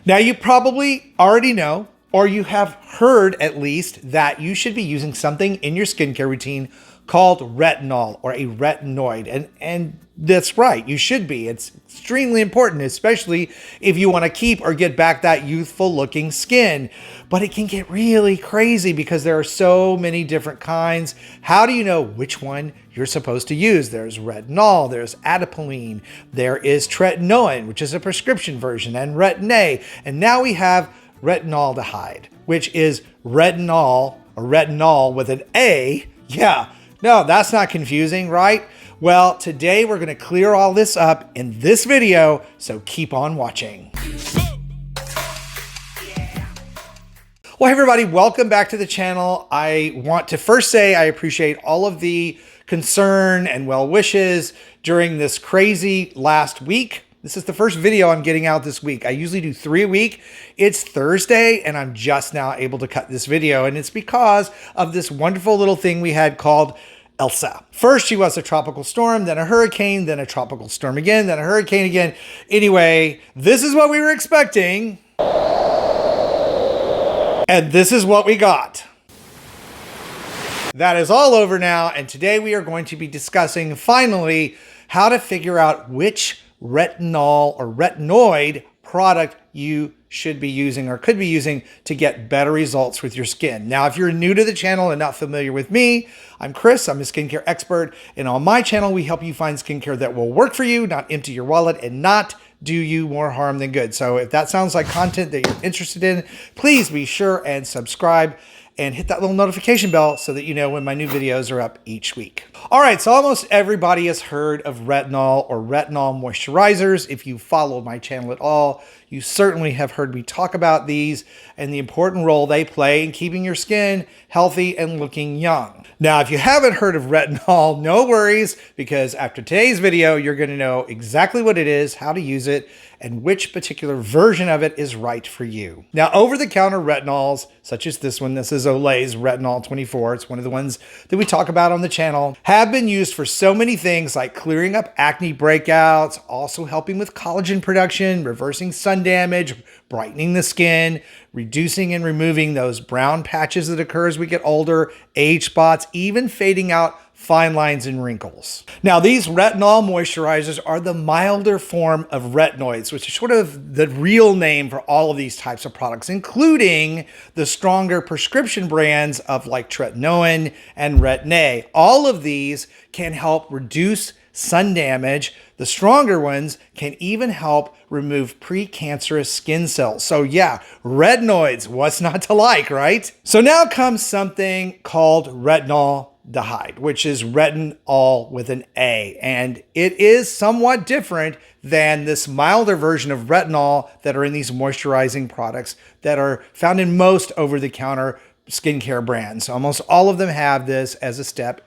Now, you probably already know, or you have heard at least, that you should be using something in your skincare routine called retinol or a retinoid. And that's right, you should be. It's extremely important, especially if you want to keep or get back that youthful looking skin. But it can get really crazy because there are so many different kinds. How do you know which one you're supposed to use? There's retinol, there's adipalene, there is tretinoin, which is a prescription version, and retin-a. And now we have retinaldehyde, which is retinol or retinol with an A. Yeah, no, that's not confusing, right? Well, today we're going to clear all this up in this video, so keep on watching. Well, hey everybody, welcome back to the channel. I want to first say I appreciate all of the concern and well wishes during this crazy last week. This is the first video I'm getting out this week. I usually do 3 a week. It's Thursday and I'm just now able to cut this video, and it's because of this wonderful little thing we had called Elsa. First, she was a tropical storm, then a hurricane, then a tropical storm again, then a hurricane again. Anyway, this is what we were expecting. And this is what we got. That is all over now, and today we are going to be discussing, finally, how to figure out which retinol or retinoid product you should be using or could be using to get better results with your skin. Now, if you're new to the channel and not familiar with me, I'm Chris, I'm a skincare expert, and on my channel, we help you find skincare that will work for you, not empty your wallet, and not do you more harm than good. So if that sounds like content that you're interested in, please be sure and subscribe and hit that little notification bell so that you know when my new videos are up each week. All right, so almost everybody has heard of retinol or retinol moisturizers. If you follow my channel at all, you certainly have heard me talk about these and the important role they play in keeping your skin healthy and looking young. Now, if you haven't heard of retinol, no worries, because after today's video, you're going to know exactly what it is, how to use it, and which particular version of it is right for you. Now, over-the-counter retinols, such as this one, this is Olay's Retinol 24, it's one of the ones that we talk about on the channel, have been used for so many things like clearing up acne breakouts, also helping with collagen production, reversing sun damage, brightening the skin, reducing and removing those brown patches that occur as we get older, age spots, even fading out fine lines and wrinkles. Now, these retinol moisturizers are the milder form of retinoids, which is sort of the real name for all of these types of products, including the stronger prescription brands of like Tretinoin and retin-a. All of these can help reduce sun damage. The stronger ones can even help remove precancerous skin cells. So yeah, retinoids, what's not to like, right? So now comes something called Retinaldehyde, which is retinol with an A. And it is somewhat different than this milder version of retinol that are in these moisturizing products that are found in most over-the-counter skincare brands. Almost all of them have this as a step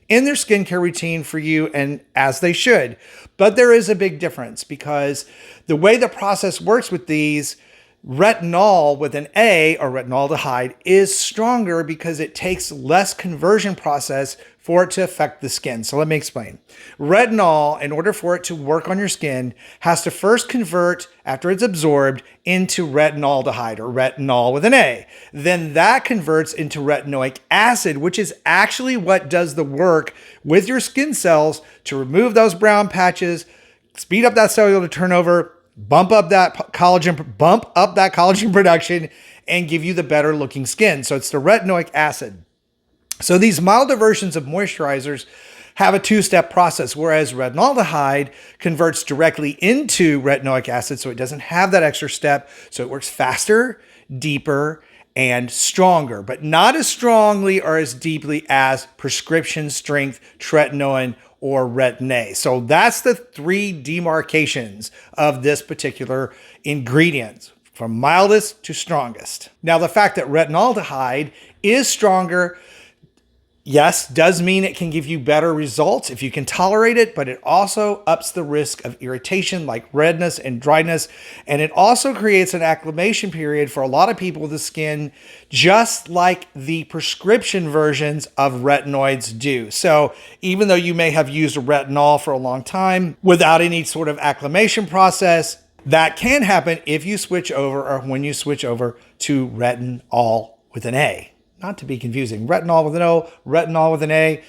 in their skincare routine for you, and as they should. But there is a big difference because the way the process works with these, retinol with an A or retinaldehyde is stronger because it takes less conversion process for it to affect the skin. So let me explain. Retinol, in order for it to work on your skin, has to first convert, after it's absorbed, into retinaldehyde or retinol with an A. Then that converts into retinoic acid, which is actually what does the work with your skin cells to remove those brown patches, speed up that cellular turnover, bump up that collagen production, and give you the better looking skin. So it's the retinoic acid. So these milder versions of moisturizers have a two-step process, whereas retinaldehyde converts directly into retinoic acid, so it doesn't have that extra step. So it works faster, deeper, and stronger, but not as strongly or as deeply as prescription strength tretinoin or retin-a. So that's the three demarcations of this particular ingredient, from mildest to strongest. Now, the fact that retinaldehyde is stronger, yes, does mean it can give you better results if you can tolerate it, but it also ups the risk of irritation like redness and dryness. And it also creates an acclimation period for a lot of people with the skin, just like the prescription versions of retinoids do. So even though you may have used a retinol for a long time without any sort of acclimation process, That can happen if you switch over or when you switch over to Retinol with an A. Not to be confusing. Retinol with an O, retinol with an A.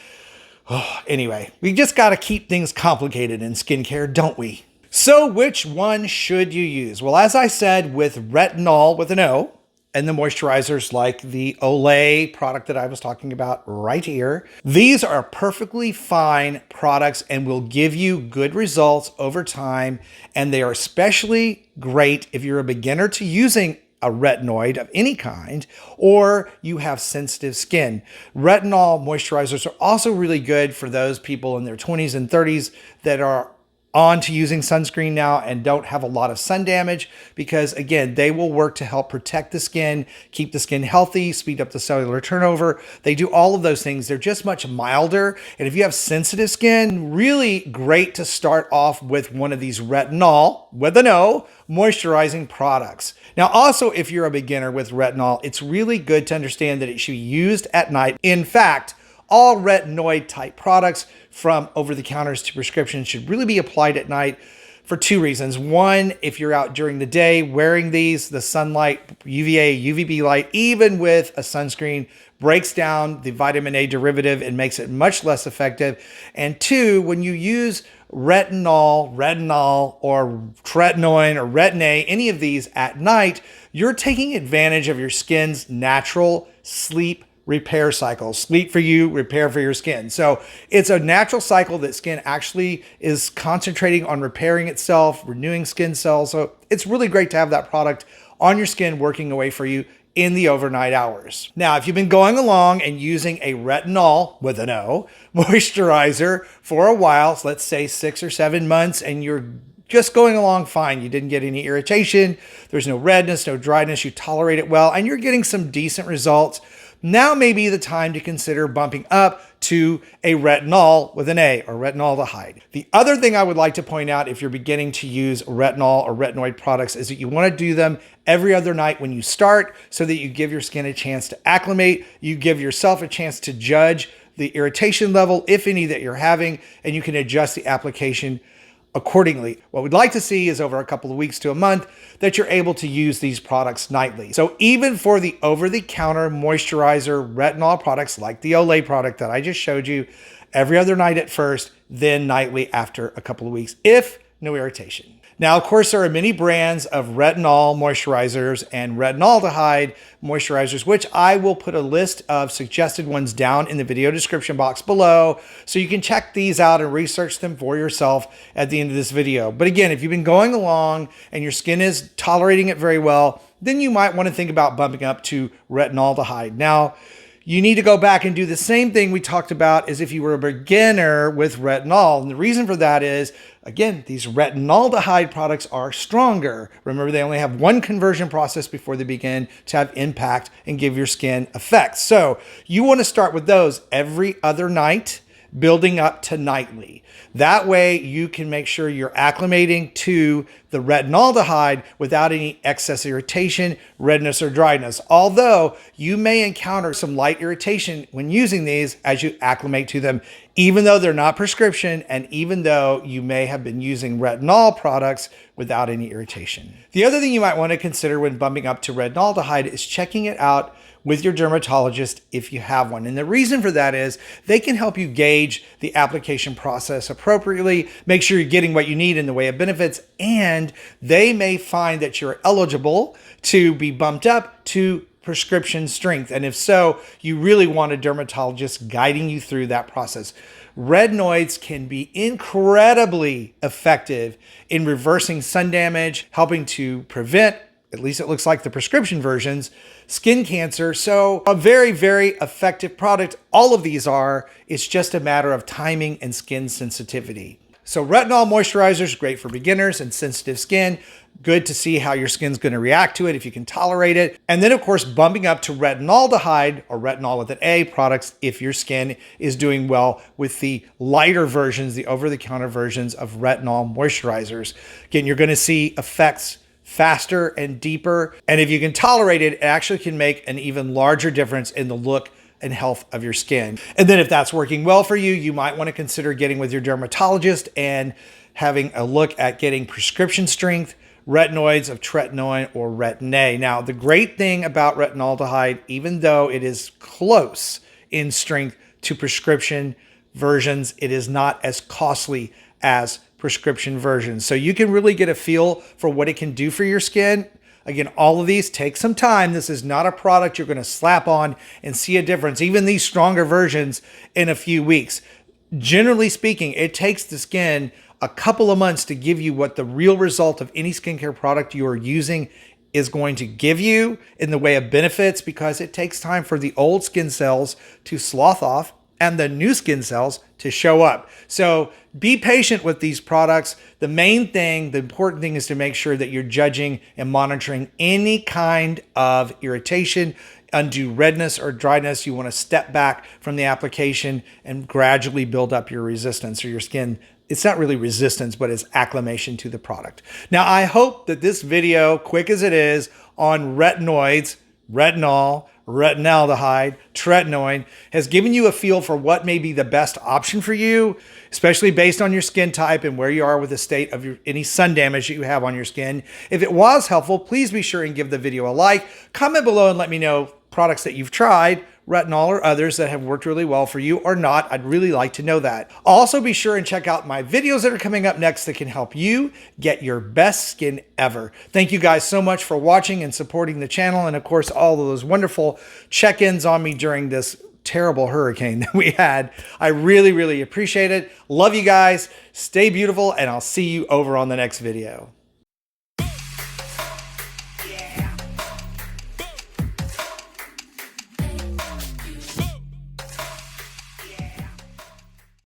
Oh, anyway, we just got to keep things complicated in skincare, don't we? So which one should you use? Well, as I said, with retinol with an O, and the moisturizers like the Olay product that I was talking about right here. These are perfectly fine products and will give you good results over time. And they are especially great if you're a beginner to using a retinoid of any kind, or you have sensitive skin. Retinol moisturizers are also really good for those people in their 20s and 30s that are on to using sunscreen now and don't have a lot of sun damage, because again, they will work to help protect the skin, keep the skin healthy, speed up the cellular turnover. They do all of those things. They're just much milder. And if you have sensitive skin, really great to start off with one of these retinol with an O moisturizing products. Now, also, if you're a beginner with retinol, it's really good to understand that it should be used at night. In fact, all retinoid type products, from over the counters to prescriptions, should really be applied at night for two reasons. One, if you're out during the day wearing these, the sunlight, UVA, UVB light, even with a sunscreen, breaks down the vitamin A derivative and makes it much less effective. And two, when you use retinol, or tretinoin or retin-a, any of these at night, you're taking advantage of your skin's natural sleep repair cycle. Sleep for you, repair for your skin. So it's a natural cycle that skin actually is concentrating on repairing itself, renewing skin cells. So it's really great to have that product on your skin working away for you in the overnight hours. Now, if you've been going along and using a retinol with an O moisturizer for a while, so let's say 6 or 7 months, and you're just going along fine, you didn't get any irritation, there's no redness, no dryness, you tolerate it well, and you're getting some decent results, now may be the time to consider bumping up to a retinol with an A, or retinaldehyde. The other thing I would like to point out if you're beginning to use retinol or retinoid products is that you want to do them every other night when you start, so that you give your skin a chance to acclimate, you give yourself a chance to judge the irritation level, if any, that you're having, and you can adjust the application accordingly. What we'd like to see is over a couple of weeks to a month that you're able to use these products nightly. So even for the over-the-counter moisturizer retinol products like the Olay product that I just showed you, every other night at first, then nightly after a couple of weeks, if no irritation. Now, of course, there are many brands of retinol moisturizers and retinaldehyde moisturizers, which I will put a list of suggested ones down in the video description box below, so you can check these out and research them for yourself at the end of this video. But again, if you've been going along and your skin is tolerating it very well, then you might want to think about bumping up to retinaldehyde. Now, you need to go back and do the same thing we talked about as if you were a beginner with retinol. And the reason for that is, again, these retinaldehyde products are stronger. Remember, they only have one conversion process before they begin to have impact and give your skin effects. So you want to start with those every other night, building up to nightly. That way you can make sure you're acclimating to the retinaldehyde without any excess irritation, redness, or dryness. Although you may encounter some light irritation when using these as you acclimate to them, even though they're not prescription, and even though you may have been using retinol products without any irritation. The other thing you might want to consider when bumping up to retinaldehyde is checking it out with your dermatologist if you have one. And the reason for that is they can help you gauge the application process appropriately, make sure you're getting what you need in the way of benefits, and they may find that you're eligible to be bumped up to prescription strength. And if so, you really want a dermatologist guiding you through that process. Retinoids can be incredibly effective in reversing sun damage, helping to prevent, at least it looks like the prescription versions, skin cancer. So a very, very effective product. All of these are. It's just a matter of timing and skin sensitivity. So retinol moisturizers, great for beginners and sensitive skin. Good to see how your skin's going to react to it if you can tolerate it. And then, of course, bumping up to retinaldehyde, or retinol with an A products, if your skin is doing well with the lighter versions, the over-the-counter versions of retinol moisturizers. Again, you're going to see effects faster and deeper. And if you can tolerate it, it actually can make an even larger difference in the look and health of your skin. And then if that's working well for you, you might want to consider getting with your dermatologist and having a look at getting prescription strength retinoids of tretinoin or retin-a. Now, the great thing about retinaldehyde, even though it is close in strength to prescription versions, it is not as costly as prescription versions. So you can really get a feel for what it can do for your skin. Again, all of these take some time. This is not a product you're going to slap on and see a difference, even these stronger versions, in a few weeks. Generally speaking, it takes the skin a couple of months to give you what the real result of any skincare product you are using is going to give you in the way of benefits, because it takes time for the old skin cells to slough off and the new skin cells to show up. So be patient with these products. The main thing, the important thing, is to make sure that you're judging and monitoring any kind of irritation, undue redness or dryness. You want to step back from the application and gradually build up your resistance, or your skin. It's not really resistance, but it's acclimation to the product. Now, I hope that this video, quick as it is, on retinoids, retinol, retinaldehyde, tretinoin, has given you a feel for what may be the best option for you, especially based on your skin type and where you are with the state of any sun damage that you have on your skin. If it was helpful, please be sure and give the video a like. Comment below and let me know products that you've tried, retinol or others, that have worked really well for you or not. I'd really like to know that. Also, be sure and check out my videos that are coming up next that can help you get your best skin ever. Thank you guys so much for watching and supporting the channel, and of course, all of those wonderful check-ins on me during this terrible hurricane that we had. I really, really appreciate it. Love you guys. Stay beautiful, and I'll see you over on the next video.